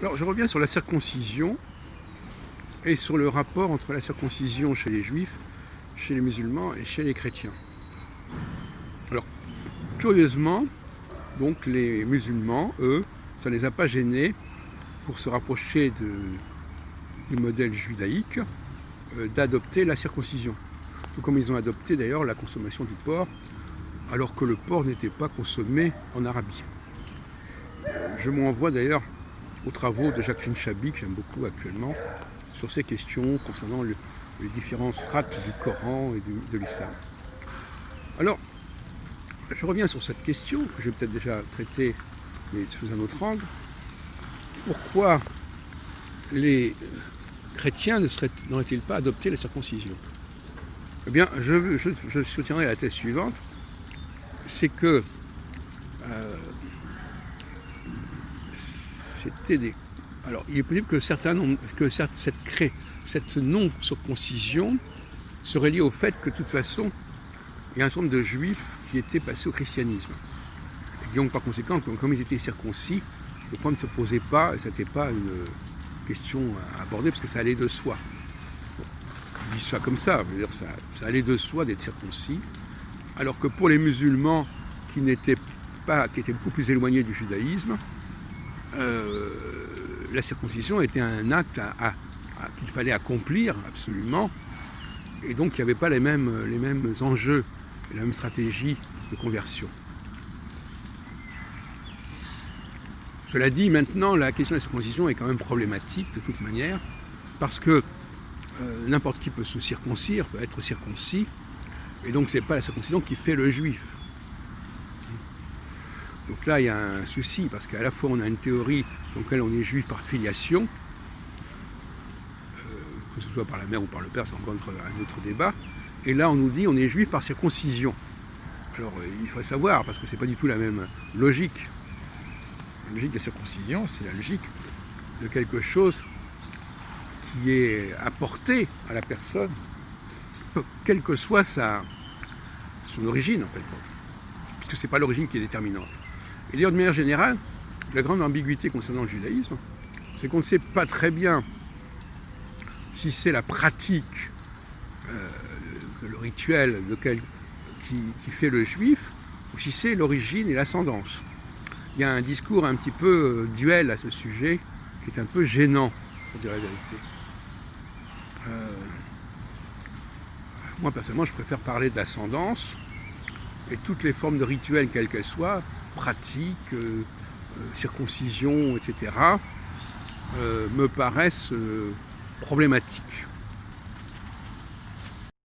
Alors, je reviens sur la circoncision et sur le rapport entre la circoncision chez les juifs, chez les musulmans et chez les chrétiens. Alors, curieusement, donc les musulmans, eux, ça ne les a pas gênés pour se rapprocher du modèle judaïque d'adopter la circoncision. Tout comme ils ont adopté d'ailleurs la consommation du porc, alors que le porc n'était pas consommé en Arabie. Je me renvoie d'ailleurs aux travaux de Jacqueline Chaby, que j'aime beaucoup actuellement, sur ces questions concernant les différentes strates du Coran et de l'islam. Alors, je reviens sur cette question, que j'ai peut-être déjà traitée, mais sous un autre angle. Pourquoi les chrétiens n'auraient-ils pas adopté la circoncision? Eh bien, je soutiendrai la thèse suivante, c'est que alors, il est possible que cette non-circoncision serait liée au fait que, de toute façon, il y a un certain nombre de juifs qui étaient passés au christianisme. Et donc, par conséquent, comme ils étaient circoncis, le problème ne se posait pas, et ce n'était pas une question à aborder, parce que ça allait de soi. Je dis ça comme ça, je veux dire, ça allait de soi d'être circoncis, alors que pour les musulmans qui étaient beaucoup plus éloignés du judaïsme, la circoncision était un acte qu'il fallait accomplir absolument, et donc il n'y avait pas les mêmes enjeux, la même stratégie de conversion. Cela dit, maintenant, la question de la circoncision est quand même problématique de toute manière, parce que n'importe qui peut se circoncire, peut être circoncis, et donc c'est pas la circoncision qui fait le juif. Donc là, il y a un souci, parce qu'à la fois on a une théorie sur laquelle on est juif par filiation, que ce soit par la mère ou par le père, c'est encore un autre débat, et là on nous dit on est juif par circoncision. Alors il faut savoir, parce que c'est pas du tout la même logique. La logique de la circoncision, c'est la logique de quelque chose qui est apporté à la personne, quelle que soit son origine en fait, puisque c'est pas l'origine qui est déterminante. Et d'ailleurs, de manière générale, la grande ambiguïté concernant le judaïsme, c'est qu'on ne sait pas très bien si c'est la pratique, le rituel qui fait le juif, ou si c'est l'origine et l'ascendance. Il y a un discours un petit peu duel à ce sujet, qui est un peu gênant, pour dire la vérité. Moi, personnellement, je préfère parler de l'ascendance, et toutes les formes de rituels, quelles qu'elles soient, pratiques, circoncision, etc., me paraissent problématiques.